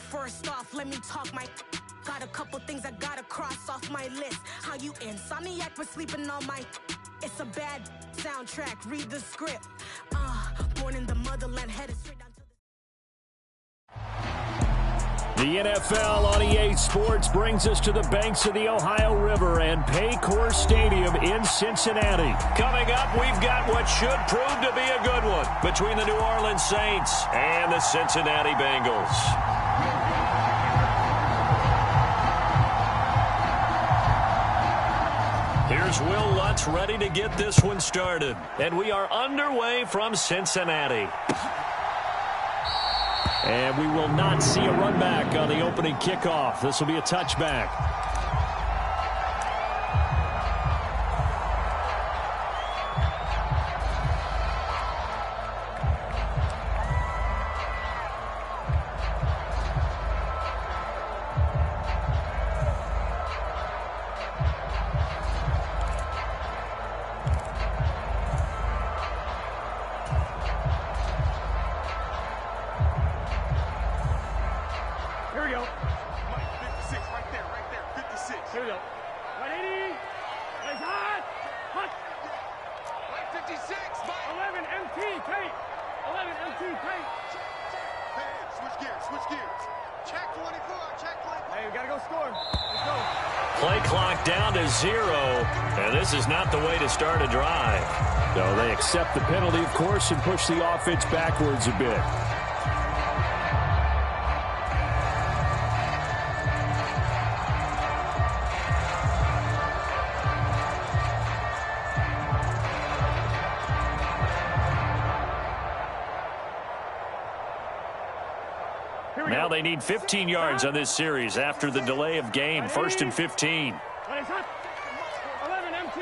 First off, let me talk my... Got a couple things I gotta cross off my list. How you insomniac for sleeping on my... It's a bad soundtrack, read the script. Born in the motherland, headed straight down to the... The NFL on EA Sports brings us to the banks of the Ohio River and Paycor Stadium in Cincinnati. Coming up, we've got what should prove to be a good one between the New Orleans Saints and the Cincinnati Bengals. Here's Will Lutz ready to get this one started. And we are underway from Cincinnati. And we will not see a run back on the opening kickoff. This will be a touchback. Play clock down to 0, and this is not the way to start a drive. So they accept the penalty, of course, and push the offense backwards a bit. Now they need 15 yards on this series after the delay of game. 1st and 15. 11 MT.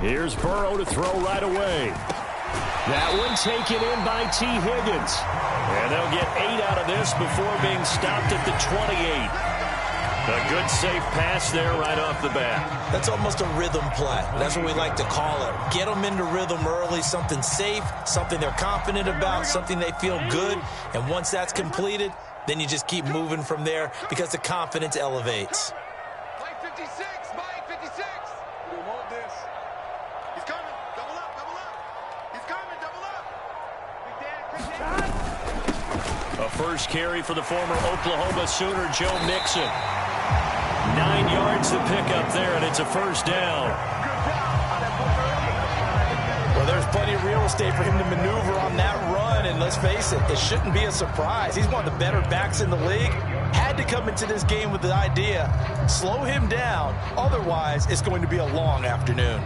Here's Burrow to throw right away. That one taken in by T. Higgins. And they'll get 8 out of this before being stopped at the 28. A good, safe pass there right off the bat. That's almost a rhythm play. That's what we like to call it. Get them into rhythm early, something safe, something they're confident about, something they feel good. And once that's completed, then you just keep moving from there because the confidence elevates. Mike 56, Mike 56. We'll hold this. He's coming. Double up. He's coming. Double up. A first carry for the former Oklahoma Sooner, Joe Mixon. 9 yards to pick up there, and it's a first down. Well, there's plenty of real estate for him to maneuver on that run, and let's face it, it shouldn't be a surprise. He's one of the better backs in the league. Had to come into this game with the idea, slow him down, otherwise it's going to be a long afternoon.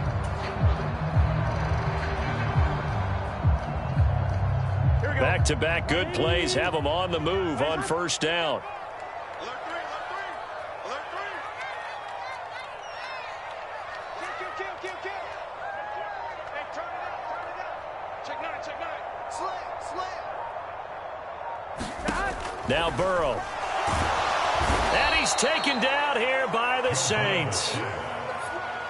Back-to-back good plays have them on the move on first down. Now Burrow. And he's taken down here by the Saints.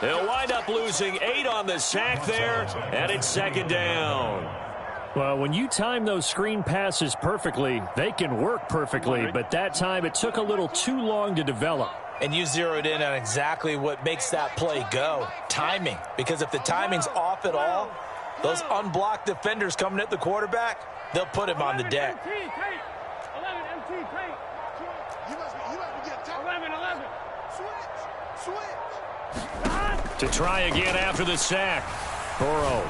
They'll wind up losing 8 on the sack there, and it's second down. Well, when you time those screen passes perfectly, they can work perfectly, but that time it took a little too long to develop. And you zeroed in on exactly what makes that play go, timing. Because if the timing's off at all, those unblocked defenders coming at the quarterback, they'll put him on the deck. 11. Switch. To try again after the sack. Burrow.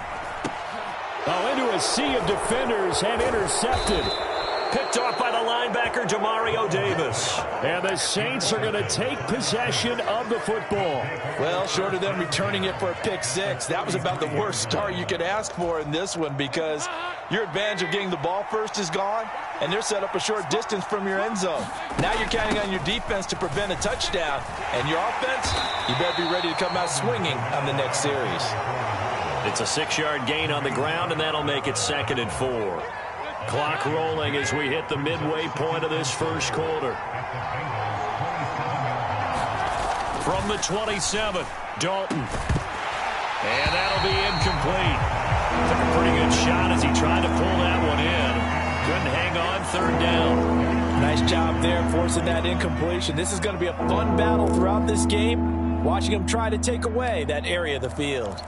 Oh, into a sea of defenders and intercepted. Picked off by the linebacker, Demario Davis. And the Saints are going to take possession of the football. Well, short of them returning it for a pick 6, that was about the worst start you could ask for in this one because your advantage of getting the ball first is gone, and they're set up a short distance from your end zone. Now you're counting on your defense to prevent a touchdown, and your offense, you better be ready to come out swinging on the next series. It's a 6-yard gain on the ground, and that'll make it 2nd and 4. Clock rolling as we hit the midway point of this first quarter. From the 27, Dalton. And that'll be incomplete. Took a pretty good shot as he tried to pull that one in. Couldn't hang on, third down. Nice job there forcing that incompletion. This is going to be a fun battle throughout this game. Watching him try to take away that area of the field.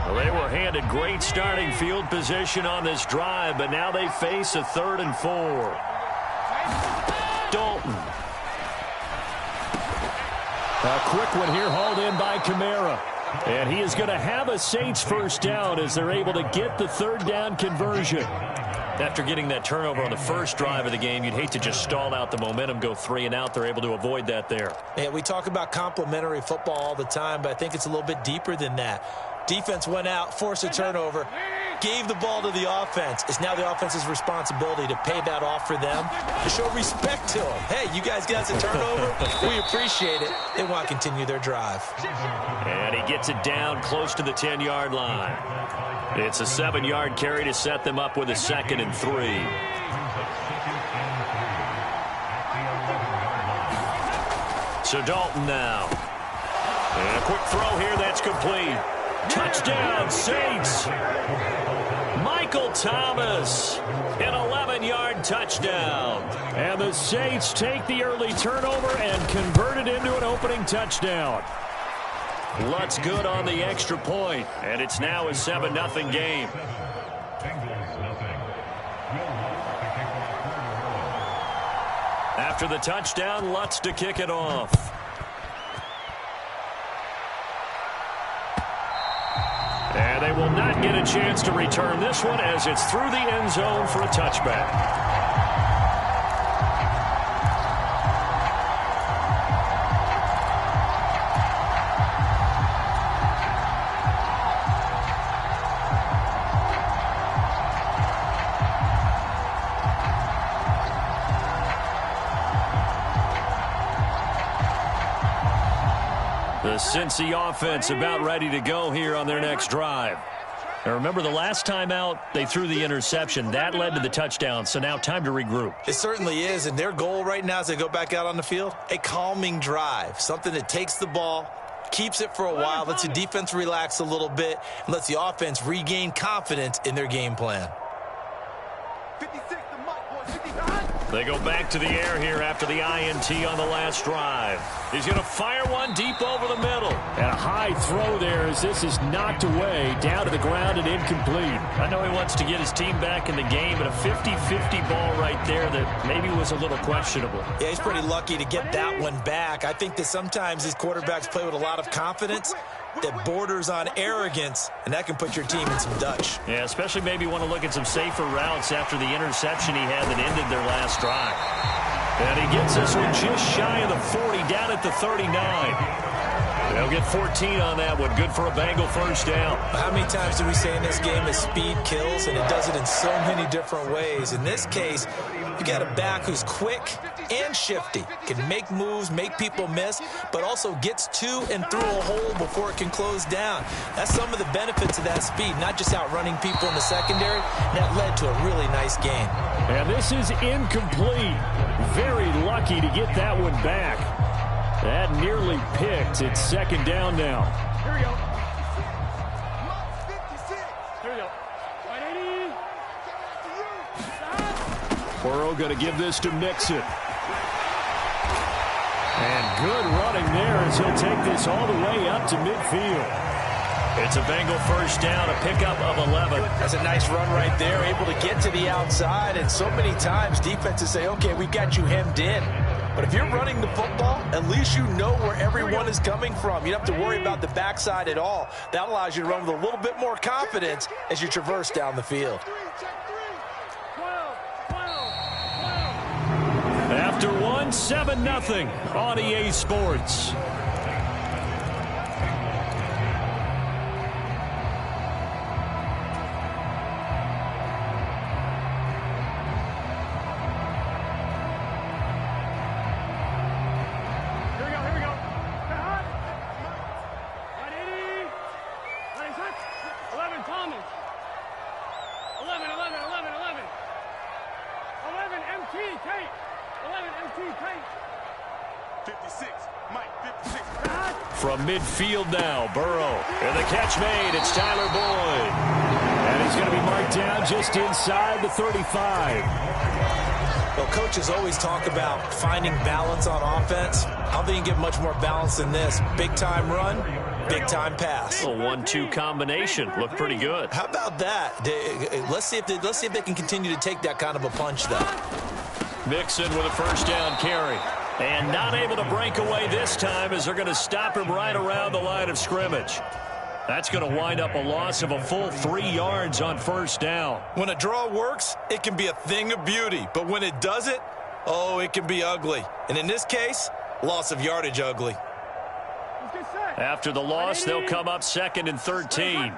Well, they were handed great starting field position on this drive, but now they face a 3rd and 4. Dalton. A quick one here hauled in by Kamara. And he is going to have a Saints first down as they're able to get the 3rd down conversion. After getting that turnover on the first drive of the game, you'd hate to just stall out the momentum, go 3 and out. They're able to avoid that there. Yeah, we talk about complementary football all the time, but I think it's a little bit deeper than that. Defense went out, forced a turnover, gave the ball to the offense. It's now the offense's responsibility to pay that off for them, to show respect to them. Hey, you guys got a turnover? We appreciate it. They want to continue their drive. And he gets it down close to the 10-yard line. It's a 7-yard carry to set them up with a 2nd and 3. So Dalton now. And a quick throw here that's complete. Touchdown, Saints. Michael Thomas, an 11-yard touchdown. And the Saints take the early turnover and convert it into an opening touchdown. Lutz good on the extra point, and it's now a 7-0 game. After the touchdown, Lutz to kick it off. And they will not get a chance to return this one as it's through the end zone for a touchback. The Cincy offense about ready to go here on their next drive. Now remember, the last time out, they threw the interception. That led to the touchdown, so now time to regroup. It certainly is, and their goal right now as they go back out on the field, a calming drive, something that takes the ball, keeps it for a while, lets the defense relax a little bit, and lets the offense regain confidence in their game plan. 56, the Mike boys, 55. They go back to the air here after the INT on the last drive. He's going to fire one deep over the middle. And a high throw there as this is knocked away, down to the ground and incomplete. I know he wants to get his team back in the game, but a 50-50 ball right there that maybe was a little questionable. Yeah, he's pretty lucky to get that one back. I think that sometimes these quarterbacks play with a lot of confidence that borders on arrogance, and that can put your team in some Dutch. Yeah, especially maybe want to look at some safer routes after the interception he had that ended their last drive. And he gets this one just shy of the 40, down at the 39. They'll get 14 on that one. Good for a Bengal first down. How many times do we say in this game that speed kills, and it does it in so many different ways? In this case, you got a back who's quick and shifty, can make moves, make people miss, but also gets to and through a hole before it can close down. That's some of the benefits of that speed, not just outrunning people in the secondary. That led to a really nice game. And this is incomplete. Very lucky to get that one back. That nearly picked. It's 2nd down now. Here we go. 56. Here we go. 180. Burrow going to give this to Mixon. And good running there as he'll take this all the way up to midfield. It's a Bengal first down, a pickup of 11. That's a nice run right there, able to get to the outside. And so many times defenses say, okay, we've got you hemmed in. But if you're running the football, at least you know where everyone is coming from. You don't have to worry about the backside at all. That allows you to run with a little bit more confidence as you traverse down the field. After one, 7-0 on EA Sports. 56. Mike, 56. From midfield now, Burrow. And the catch made. It's Tyler Boyd. And he's going to be marked down just inside the 35. Well, coaches always talk about finding balance on offense. I don't think you can get much more balance than this. Big-time run, big-time pass. A 1-2 combination. Looked pretty good. How about that? Let's see if they can continue to take that kind of a punch, though. Mixon with a first down carry. And not able to break away this time as they're going to stop him right around the line of scrimmage. That's going to wind up a loss of a full 3 yards on first down. When a draw works, it can be a thing of beauty. But when it doesn't, oh, it can be ugly. And in this case, loss of yardage ugly. After the loss, they'll come up 2nd and 13.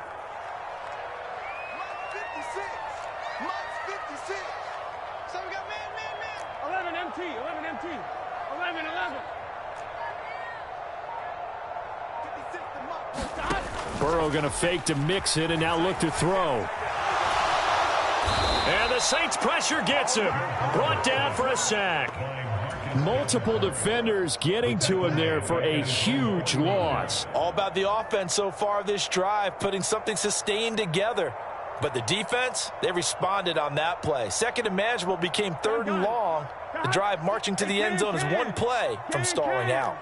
Burrow going to fake to Mixon and now look to throw. And the Saints pressure gets him. Brought down for a sack. Multiple defenders getting to him there for a huge loss. All about the offense so far this drive, putting something sustained together. But the defense, they responded on that play. 2nd and manageable became 3rd and long. The drive marching to the end zone is one play from stalling out.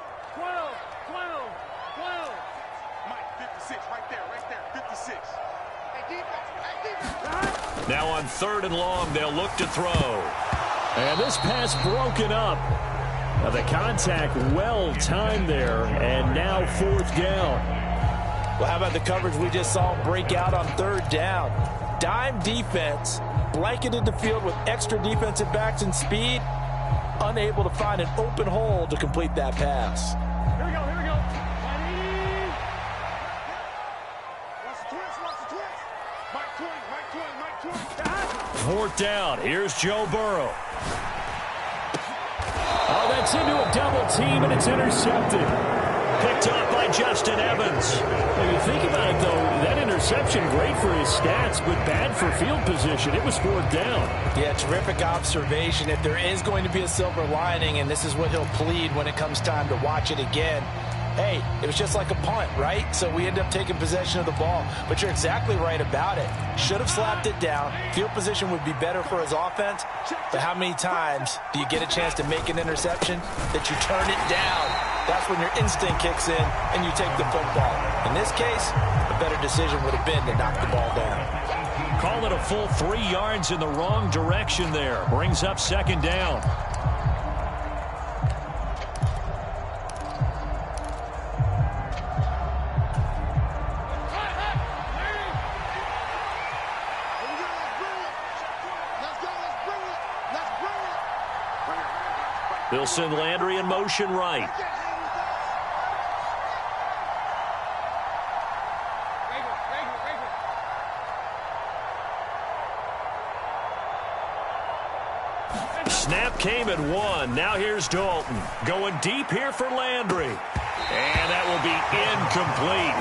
Now on 3rd and long, they'll look to throw. And this pass broken up. Now the contact well timed there, and now 4th down. Well, how about the coverage we just saw break out on 3rd down? Dime defense, blanketed the field with extra defensive backs and speed, unable to find an open hole to complete that pass. Here we go. Fourth down. Here's Joe Burrow. Oh, that's into a double team, and it's intercepted. Picked up by Justin Evans. When you think about it, though, that interception, great for his stats, but bad for field position. It was 4th down. Yeah, terrific observation. If there is going to be a silver lining, and this is what he'll plead when it comes time to watch it again, hey, it was just like a punt, right? So we end up taking possession of the ball. But you're exactly right about it. Should have slapped it down. Field position would be better for his offense. But how many times do you get a chance to make an interception that you turn it down? That's when your instinct kicks in and you take the football. In this case, a better decision would have been to knock the ball down. Call it a full 3 yards in the wrong direction there. Brings up 2nd down. They'll send Landry in motion right. Snap came at 1. Now here's Dalton. Going deep here for Landry. And that will be incomplete.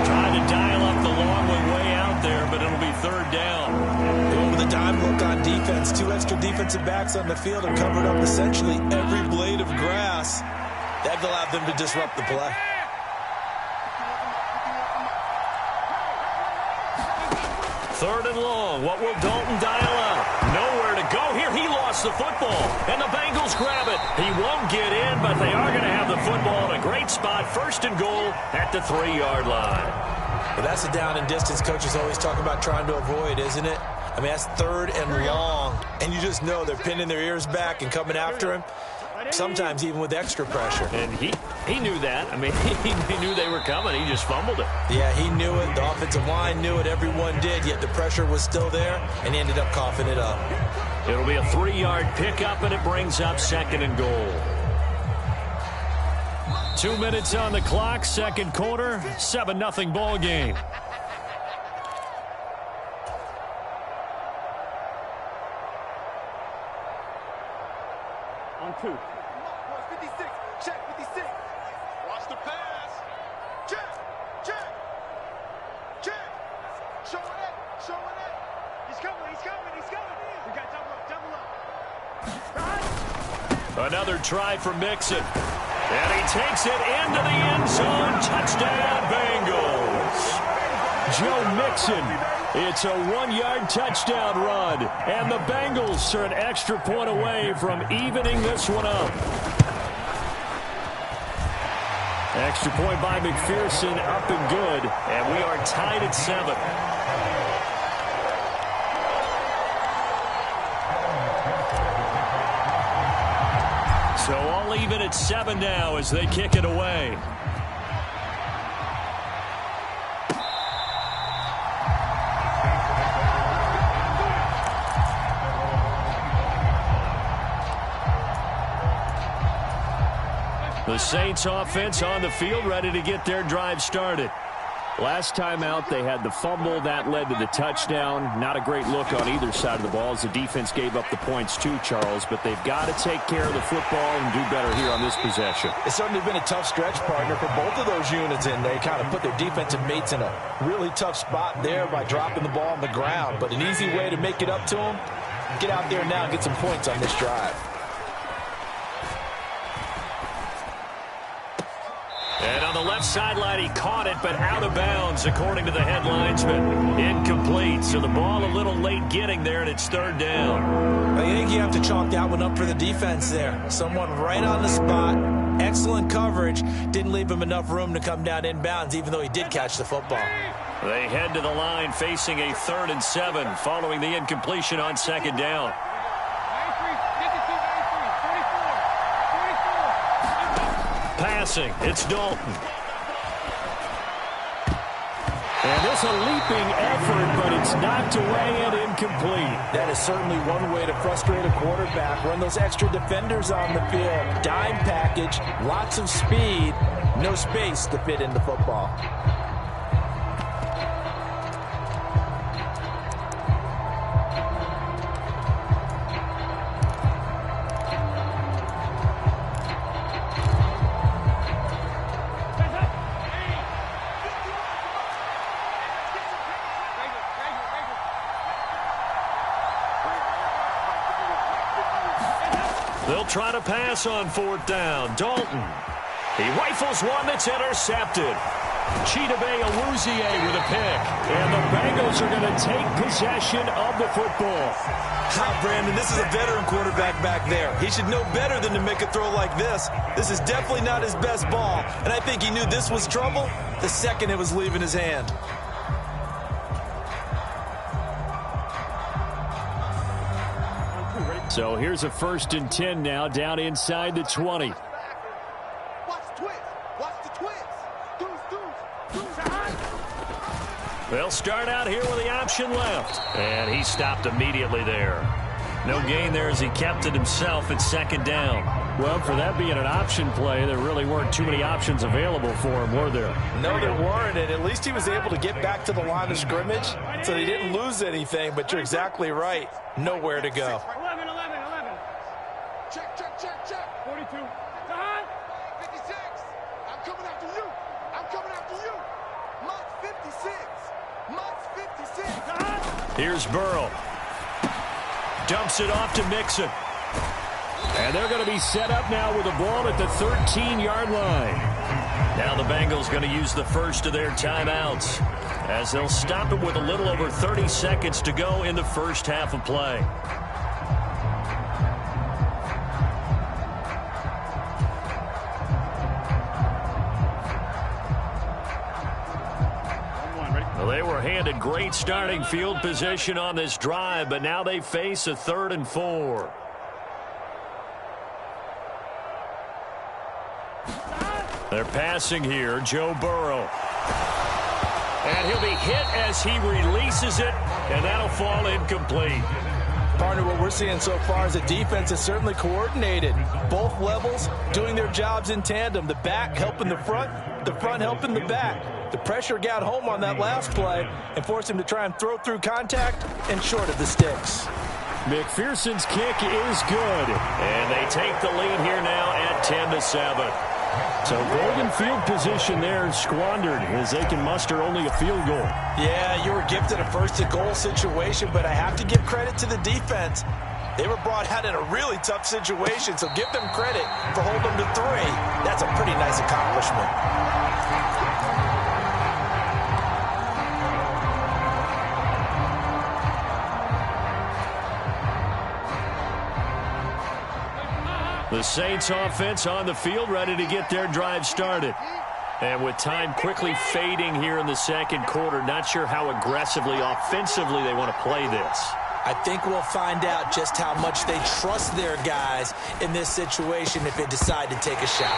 Trying to dial up the long way out there, but it'll be 3rd down. With a dime look on defense, 2 extra defensive backs on the field and covered up essentially every blade of grass. That allowed them to disrupt the play. Third and long. What will Dalton dial up? Nowhere to go here. He lost the football, and the Bengals grab it. He won't get in, but they are going to have the football in a great spot. 1st and goal at the 3-yard line. Well, that's a down and distance coaches always talk about trying to avoid, isn't it? I mean, that's 3rd and long, and you just know they're pinning their ears back and coming after him, sometimes even with extra pressure. And he knew that. I mean, he knew they were coming. He just fumbled it. Yeah, he knew it. The offensive line knew it. Everyone did, yet the pressure was still there, and he ended up coughing it up. It'll be a 3-yard pickup, and it brings up 2nd and goal. 2 minutes on the clock, 2nd quarter, 7-0 ball game. On 2. 56. Check 56. Watch the pass. Check. Showing it. He's coming. We got double up. Another try for Mixon. And he takes it into the end zone. Touchdown, Bengals. Joe Mixon. It's a 1-yard touchdown run. And the Bengals are an extra point away from evening this one up. Extra point by McPherson, up and good. And we are tied at 7. So all even at 7 now as they kick it away. The Saints offense on the field, ready to get their drive started. Last time out, they had the fumble. That led to the touchdown. Not a great look on either side of the ball as the defense gave up the points too, Charles. But they've got to take care of the football and do better here on this possession. It's certainly been a tough stretch, partner, for both of those units, and they kind of put their defensive mates in a really tough spot there by dropping the ball on the ground. But an easy way to make it up to them, get out there now and get some points on this drive. And on the left sideline, he caught it, but out of bounds, according to the head linesman. Incomplete, so the ball a little late getting there, and it's 3rd down. I think you have to chalk that one up for the defense there. Someone right on the spot, excellent coverage, didn't leave him enough room to come down inbounds, even though he did catch the football. They head to the line facing a 3rd and 7 following the incompletion on 2nd down. Passing, it's Dalton. And this a leaping effort, but it's knocked away and incomplete. That is certainly one way to frustrate a quarterback. Run those extra defenders on the field. Dime package, lots of speed, no space to fit in the football. They'll try to pass on 4th down. Dalton. He rifles one that's intercepted. Chidobe Awuzie with a pick. And the Bengals are going to take possession of the football. Brandon, this is a veteran quarterback back there. He should know better than to make a throw like this. This is definitely not his best ball. And I think he knew this was trouble the second it was leaving his hand. So here's a 1st and 10 now, down inside the 20. Watch the twist. Watch the twist. They'll start out here with the option left. And he stopped immediately there. No gain there as he kept it himself at 2nd down. Well, for that being an option play, there really weren't too many options available for him, were there? No, there weren't, and at least he was able to get back to the line of scrimmage, so he didn't lose anything, but you're exactly right. Nowhere to go. 11. Check. 42. 56. I'm coming after you. Mutt's 56. Here's Burrow. Dumps it off to Mixon. And they're going to be set up now with the ball at the 13-yard line. Now the Bengals going to use the first of their timeouts as they'll stop it with a little over 30 seconds to go in the first half of play. Well, they were handed great starting field position on this drive, but now they face a 3rd and 4. They're passing here, Joe Burrow. And he'll be hit as he releases it, and that'll fall incomplete. Partner, what we're seeing so far is the defense is certainly coordinated. Both levels doing their jobs in tandem. The back helping the front helping the back. The pressure got home on that last play and forced him to try and throw through contact and short of the sticks. McPherson's kick is good. And they take the lead here now at 10-7. So golden field position there squandered as they can muster only a field goal. Yeah, you were gifted a 1st-and-goal situation, but I have to give credit to the defense. They were brought out in a really tough situation, so give them credit for holding them to 3. That's a pretty nice accomplishment. The Saints offense on the field, ready to get their drive started. And with time quickly fading here in the second quarter, not sure how aggressively, offensively they want to play this. I think we'll find out just how much they trust their guys in this situation if they decide to take a shot.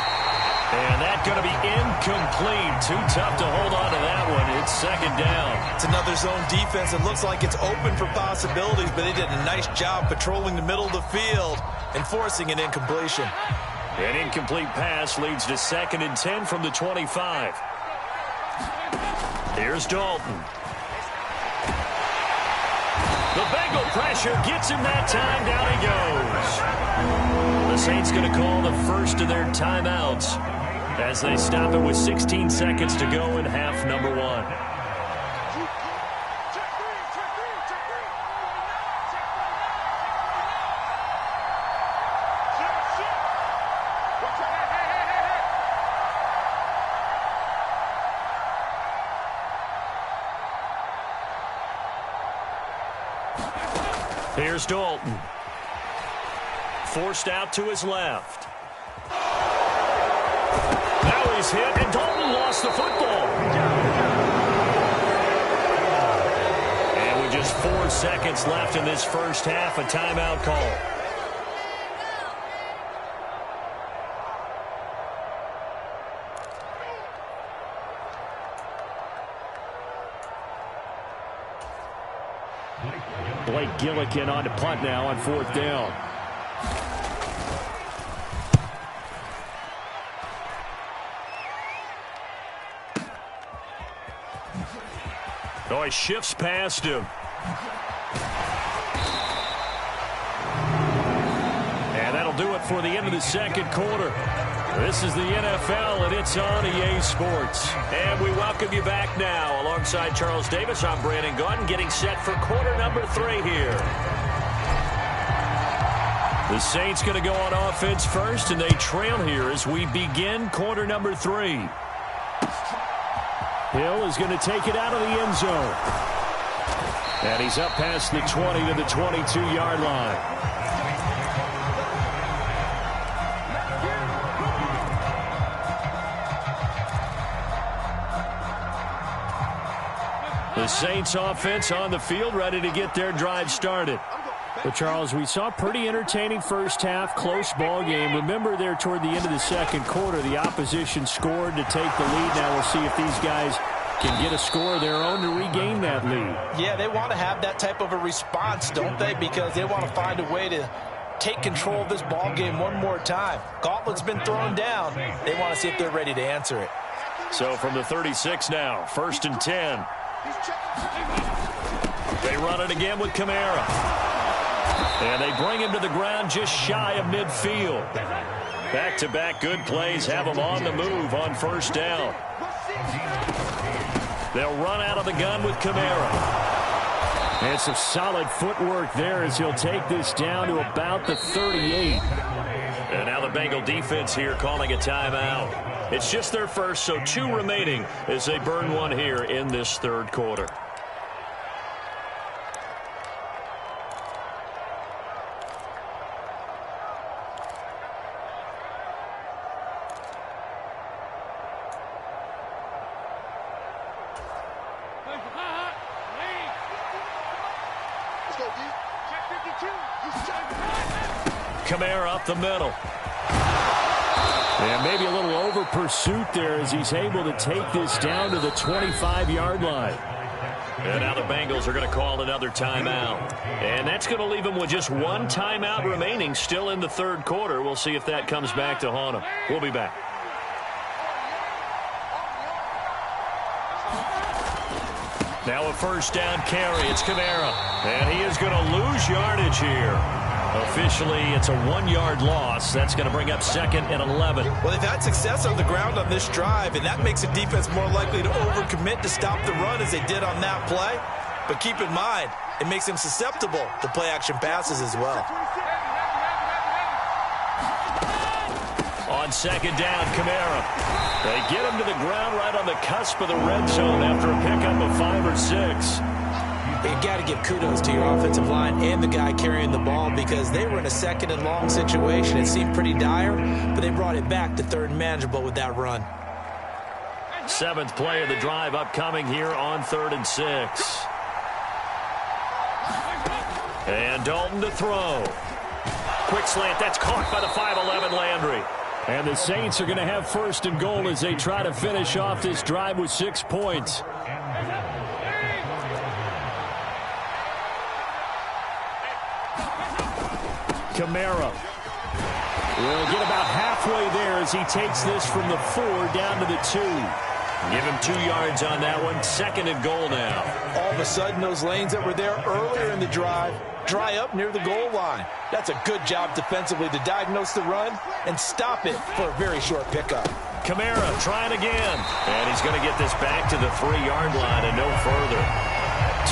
And that's going to be incomplete. Too tough to hold on to that one. It's second down. It's another zone defense. It looks like it's open for possibilities, but they did a nice job patrolling the middle of the field and forcing an incompletion. An incomplete pass leads to 2nd and 10 from the 25. Here's Dalton. The Bengal pressure gets him that time. Down he goes. The Saints going to call the first of their timeouts as they stop it with 16 seconds to go in half number 1. Here's Dalton. Forced out to his left. Now he's hit, and Dalton lost the football. And with just 4 seconds left in this first half, a timeout call. Blake Gillikin on to punt now on 4th down. Oh, he shifts past him. And that'll do it for the end of the second quarter. This is the NFL, and it's on EA Sports. And we welcome you back now. Alongside Charles Davis, I'm Brandon Gaudin, getting set for quarter number 3 here. The Saints going to go on offense first, and they trail here as we begin quarter number 3. Hill is going to take it out of the end zone. And he's up past the 20 to the 22-yard line. The Saints offense on the field, ready to get their drive started. But, Charles, we saw a pretty entertaining first half, close ball game. Remember there toward the end of the second quarter, the opposition scored to take the lead. Now we'll see if these guys can get a score of their own to regain that lead. Yeah, they want to have that type of a response, don't they? Because they want to find a way to take control of this ball game one more time. Gauntlet's been thrown down. They want to see if they're ready to answer it. So from the 36 now, 1st and 10. They run it again with Kamara. And they bring him to the ground just shy of midfield. Back-to-back good plays have him on the move on 1st down. They'll run out of the gun with Kamara. And some solid footwork there as he'll take this down to about the 38. And now the Bengal defense here calling a timeout. It's just their first, so 2 remaining as they burn one here in this third quarter. Kamara up the middle. And maybe a little over pursuit there as he's able to take this down to the 25-yard line. And now the Bengals are going to call another timeout. And that's going to leave them with just 1 timeout remaining still in the third quarter. We'll see if that comes back to haunt them. We'll be back. Now a 1st down carry. It's Kamara. And he is going to lose yardage here. Officially, it's a 1-yard loss. That's going to bring up 2nd and 11. Well, they've had success on the ground on this drive, and that makes the defense more likely to overcommit to stop the run as they did on that play. But keep in mind, it makes them susceptible to play-action passes as well. second down, Kamara. They get him to the ground right on the cusp of the red zone after a pickup of 5 or 6. You got to give kudos to your offensive line and the guy carrying the ball because they were in a second and long situation. It seemed pretty dire, but they brought it back to third and manageable with that run. 7th play of the drive upcoming here on 3rd and 6. And Dalton to throw. Quick slant. That's caught by the 5'11 Landry. And the Saints are going to have 1st and goal as they try to finish off this drive with 6 points. Kamara will get about halfway there as he takes this from the 4 down to the 2. Give him 2 yards on that one. 2nd and goal now. All of a sudden, those lanes that were there earlier in the drive dry up near the goal line. That's a good job defensively to diagnose the run and stop it for a very short pickup. Kamara trying again. And he's going to get this back to the 3-yard line and no further.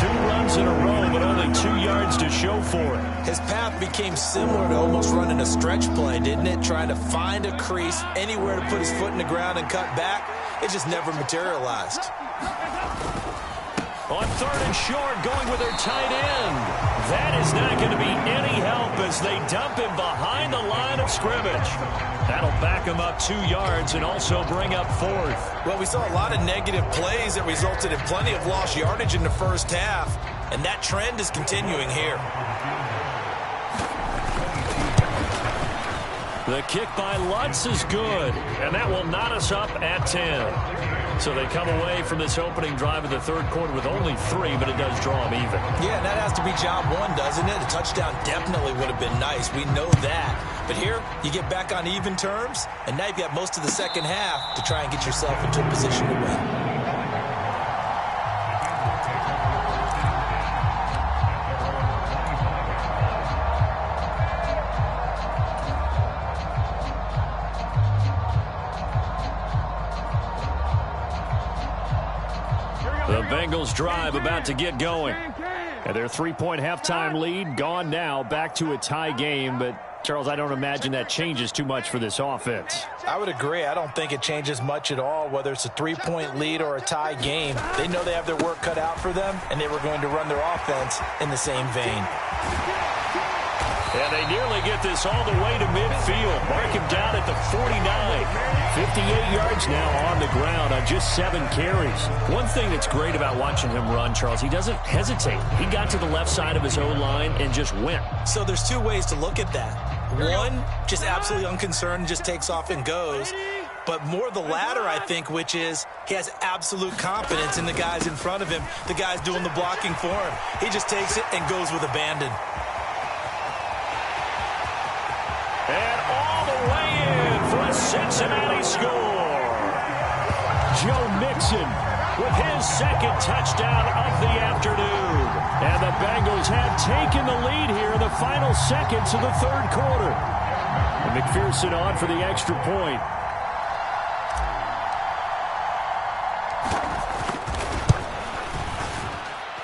2 runs in a row, but only 2 yards to show for it. His path became similar to almost running a stretch play, didn't it? Trying to find a crease, anywhere to put his foot in the ground and cut back. It just never materialized. On 3rd and short, going with their tight end. That is not going to be any help as they dump him behind the line of scrimmage. That'll back him up 2 yards and also bring up 4th. Well, we saw a lot of negative plays that resulted in plenty of lost yardage in the first half, and that trend is continuing here. The kick by Lutz is good, and that will knot us up at 10. So they come away from this opening drive of the 3rd quarter with only 3, but it does draw them even. Yeah, and that has to be job 1, doesn't it? A touchdown definitely would have been nice. We know that. But here, you get back on even terms, and now you've got most of the second half to try and get yourself into a position to win. The Bengals drive about to get going. And their 3-point halftime lead gone now, back to a tie game. But, Charles, I don't imagine that changes too much for this offense. I would agree. I don't think it changes much at all, whether it's a 3-point lead or a tie game. They know they have their work cut out for them, and they were going to run their offense in the same vein. And they nearly get this all the way to midfield. Mark him down at the 49. 58 yards now on the ground on just 7 carries. One thing that's great about watching him run, Charles, he doesn't hesitate. He got to the left side of his O-line and just went. So there's 2 ways to look at that. One, just absolutely unconcerned, just takes off and goes. But more the latter, I think, which is he has absolute confidence in the guys in front of him, the guys doing the blocking for him. He just takes it and goes with abandon. And all the way in for a Cincinnati score. Joe Mixon with his 2nd touchdown of the afternoon. And the Bengals have taken the lead here in the final seconds of the 3rd quarter. And McPherson on for the extra point.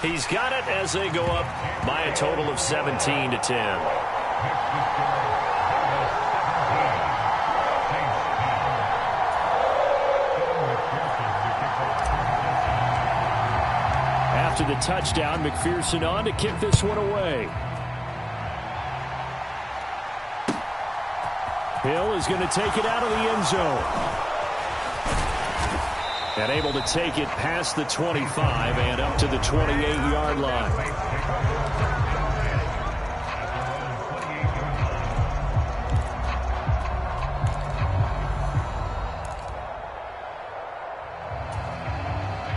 He's got it as they go up by a total of 17-10. After the touchdown, McPherson on to kick this one away. Hill is going to take it out of the end zone. And able to take it past the 25 and up to the 28-yard line.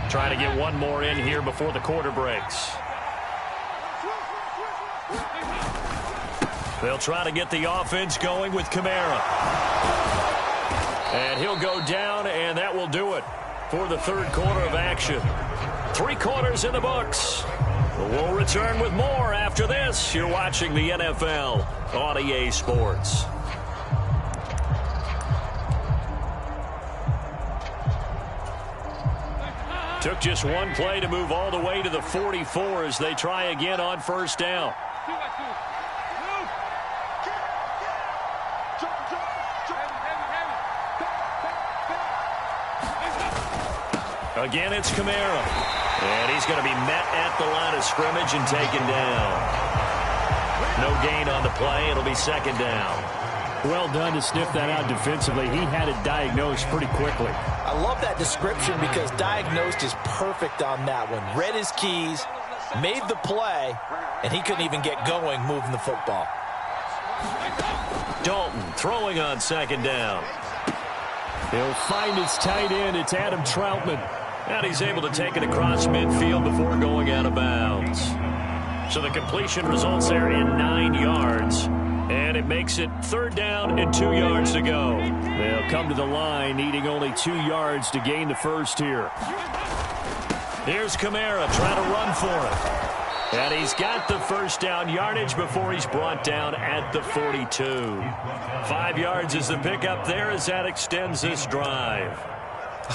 Trying to get one more in here before the quarter breaks. They'll try to get the offense going with Kamara. And he'll go down, and that will do it for the 3rd quarter of action. 3 quarters in the books. We'll return with more after this. You're watching the NFL on EA Sports. Took just one play to move all the way to the 44 as they try again on 1st down. Again, it's Kamara. And he's going to be met at the line of scrimmage and taken down. No gain on the play. It'll be second down. Well done to sniff that out defensively. He had it diagnosed pretty quickly. I love that description because diagnosed is perfect on that one. Read his keys, made the play, and he couldn't even get going moving the football. Dalton throwing on second down. He'll find his tight end. It's Adam Troutman. And he's able to take it across midfield before going out of bounds. So the completion results there in 9 yards. And it makes it third down and 2 yards to go. They'll come to the line needing only 2 yards to gain the first here. Here's Kamara trying to run for it. And he's got the first down yardage before he's brought down at the 42. 5 yards is the pickup there as that extends this drive.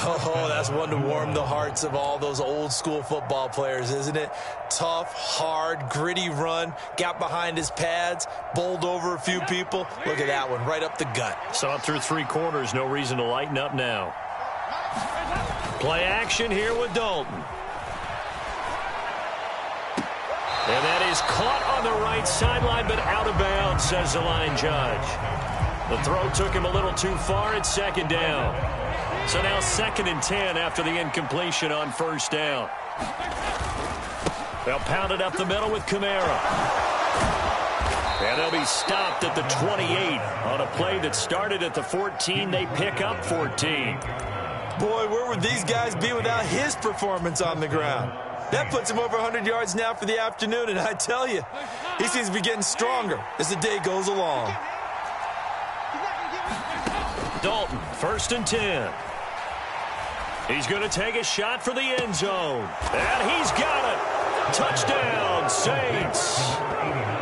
Oh, that's one to warm the hearts of all those old school football players, isn't it? Tough, hard, gritty run, got behind his pads, bowled over a few people. Look at that one, right up the gut. Saw it through 3 quarters, no reason to lighten up now. Play action here with Dalton. And that is caught on the right sideline, but out of bounds, says the line judge. The throw took him a little too far. It's second down. So now 2nd and 10 after the incompletion on first down. They'll pound it up the middle with Kamara. And they'll be stopped at the 28 on a play that started at the 14. They pick up 14. Boy, where would these guys be without his performance on the ground? That puts him over 100 yards now for the afternoon, and I tell you, he seems to be getting stronger as the day goes along. Dalton, 1st and 10. He's going to take a shot for the end zone. And he's got it. Touchdown, Saints.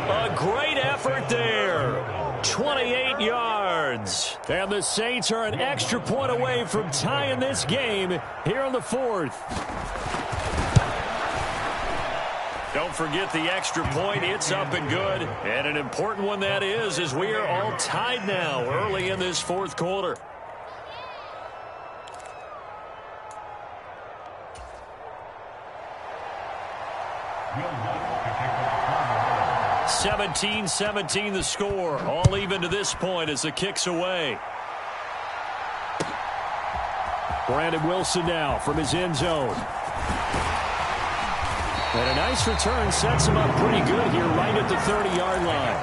A great effort there. 28 yards. And the Saints are an extra point away from tying this game here in the 4th. Don't forget the extra point. It's up and good. And an important one that is, as we are all tied now early in this 4th quarter. (17-17) the score. All even to this point as the kick's away. Brandon Wilson now from his end zone. And a nice return sets him up pretty good here right at the 30-yard line.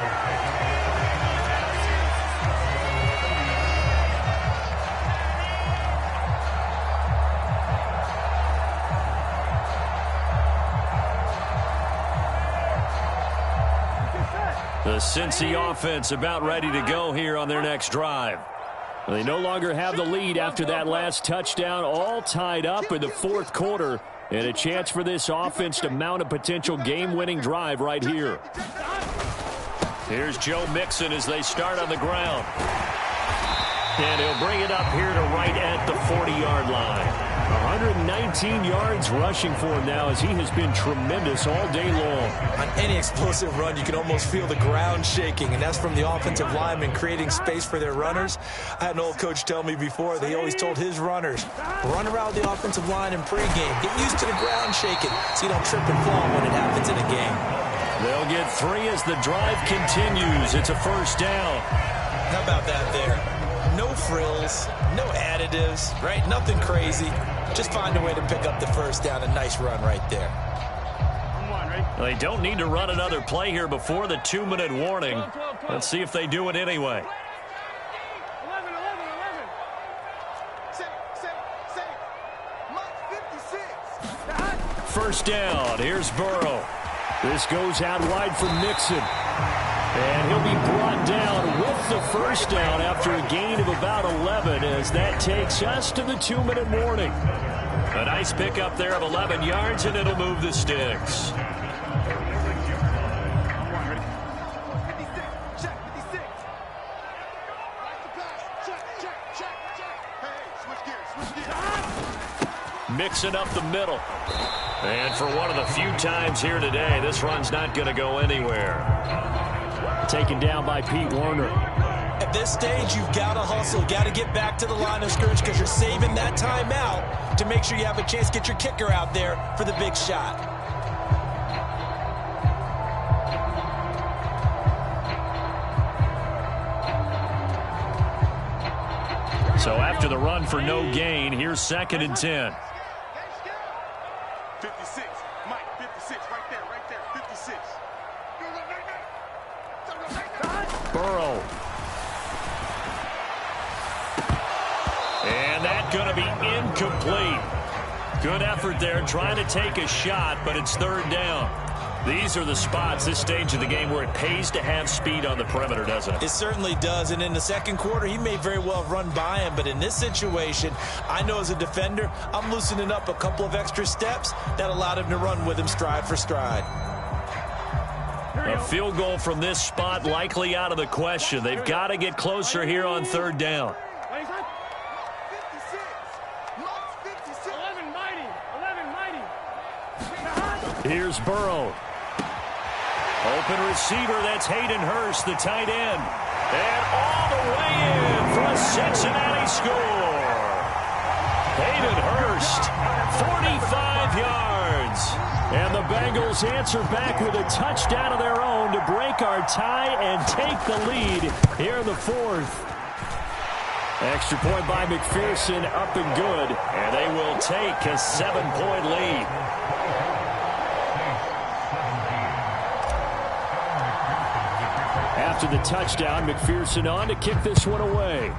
The Cincy offense about ready to go here on their next drive. They no longer have the lead after that last touchdown, all tied up in the 4th quarter, and a chance for this offense to mount a potential game-winning drive right here. Here's Joe Mixon as they start on the ground. And he'll bring it up here to right at the 40-yard line. 119 yards rushing for him now as he has been tremendous all day long. On any explosive run, you can almost feel the ground shaking, and that's from the offensive linemen creating space for their runners. I had an old coach tell me before that he always told his runners, run around the offensive line in pregame. Get used to the ground shaking so you don't trip and fall when it happens in a game. They'll get 3 as the drive continues. It's a first down. How about that there? No frills, no additives, right? Nothing crazy. Just find a way to pick up the first down. A nice run right there. They don't need to run another play here before the 2-minute warning. Let's see if they do it anyway. 11. Mike 56. First down. Here's Burrow. This goes out wide for Mixon. And he'll be brought down with the first down after a gain of about 11 as that takes us to the 2-minute warning. A nice pickup there of 11 yards, and it'll move the sticks. Mixing up the middle. And for one of the few times here today, this run's not going to go anywhere. Taken down by Pete Werner. At this stage, you've got to hustle. Got to get back to the line of scrimmage because you're saving that timeout to make sure you have a chance to get your kicker out there for the big shot. So after the run for no gain, here's 2nd and 10. 56. Mike, 56. Right there. 56. Burrow. And that's going to be incomplete. Good effort there trying to take a shot, but it's 3rd down. These are the spots, this stage of the game, where it pays to have speed on the perimeter, doesn't it? It certainly does, and in the second quarter, he may very well have run by him, but in this situation, I know as a defender, I'm loosening up a couple of extra steps that allowed him to run with him stride for stride. A field goal from this spot likely out of the question. They've got to get closer here on 3rd down. 56. 11 mighty. Here's Burrow. Open receiver, that's Hayden Hurst, the tight end. And all the way in for a Cincinnati score. Hayden Hurst, 45 yards. And the Bengals answer back with a touchdown of their own to break our tie and take the lead here in the 4th. Extra point by McPherson, up and good. And they will take a 7-point lead. After the touchdown, McPherson on to kick this one away.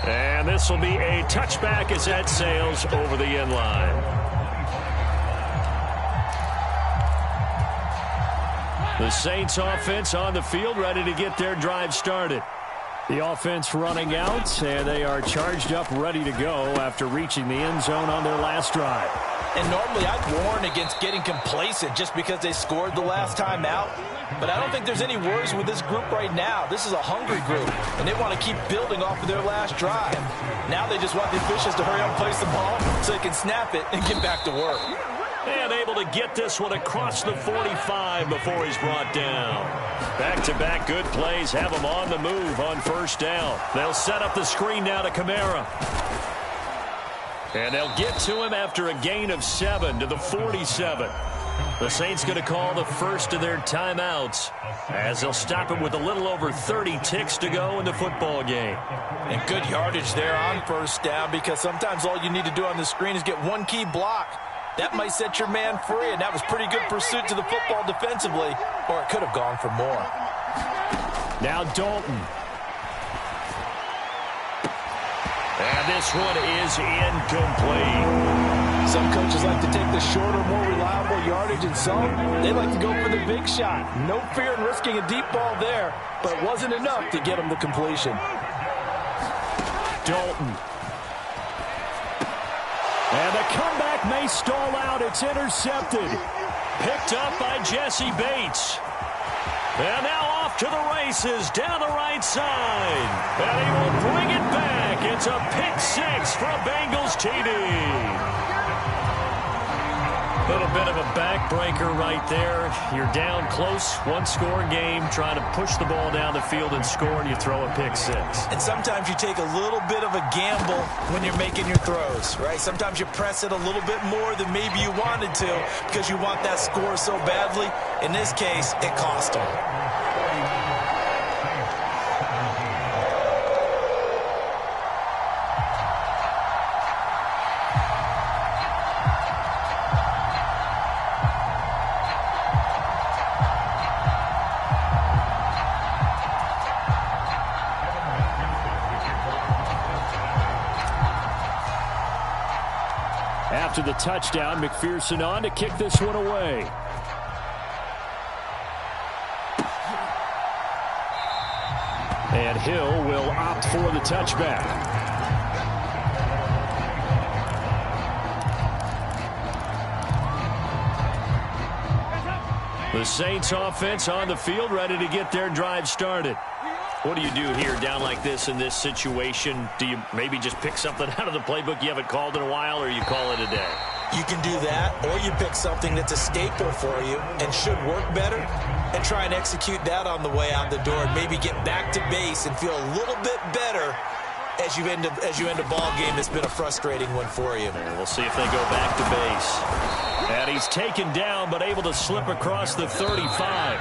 And this will be a touchback as that sails over the end line. The Saints offense on the field, ready to get their drive started. The offense running out, and they are charged up, ready to go after reaching the end zone on their last drive. And normally I'd warn against getting complacent just because they scored the last time out. But I don't think there's any worries with this group right now. This is a hungry group, and they want to keep building off of their last drive. Now they just want the officials to hurry up and place the ball so they can snap it and get back to work. And able to get this one across the 45 before he's brought down. Back-to-back good plays have him on the move on 1st down. They'll set up the screen now to Kamara. And they'll get to him after a gain of 7 to the 47. The Saints going to call the first of their timeouts as they'll stop it with a little over 30 ticks to go in the football game. And good yardage there on 1st down because sometimes all you need to do on the screen is get one key block. That might set your man free, and that was pretty good pursuit to the football defensively, or it could have gone for more. Now Dalton. And this one is incomplete. Some coaches like to take the shorter, more reliable yardage, and some, they like to go for the big shot. No fear in risking a deep ball there, but it wasn't enough to get him the completion. Dalton. And the comeback may stall out. It's intercepted. Picked up by Jesse Bates. And now off to the races down the right side. And he will bring it back. It's a pick-6 for a Bengals TD. A little bit of a backbreaker right there. You're down close, one-score game, trying to push the ball down the field and score, and you throw a pick-6. And sometimes you take a little bit of a gamble when you're making your throws, right? Sometimes you press it a little bit more than maybe you wanted to because you want that score so badly. In this case, it cost them. After the touchdown, McPherson on to kick this one away. And Hill will opt for the touchback. The Saints offense on the field, ready to get their drive started. What do you do here down like this in this situation? Do you maybe just pick something out of the playbook you haven't called in a while, or you call it a day? You can do that, or you pick something that's a staple for you and should work better and try and execute that on the way out the door and maybe get back to base and feel a little bit better as you end a ball game that's been a frustrating one for you. And we'll see if they go back to base. And he's taken down but able to slip across the 35.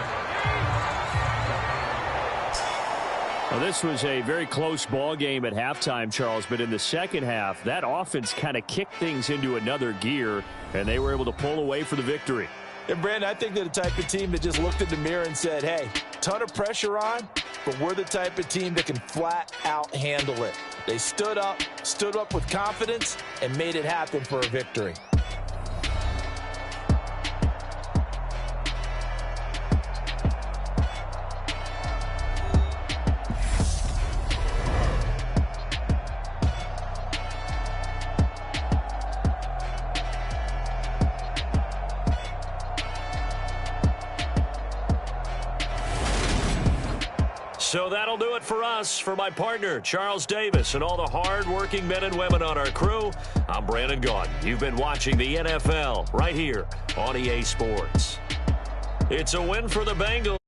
Well, this was a very close ball game at halftime, Charles, but in the second half, that offense kind of kicked things into another gear, and they were able to pull away for the victory. And, Brandon, I think they're the type of team that just looked in the mirror and said, hey, ton of pressure on, but we're the type of team that can flat out handle it. They stood up with confidence, and made it happen for a victory. So that'll do it for us. For my partner, Charles Davis, and all the hard-working men and women on our crew, I'm Brandon Gaudin. You've been watching the NFL right here on EA Sports. It's a win for the Bengals.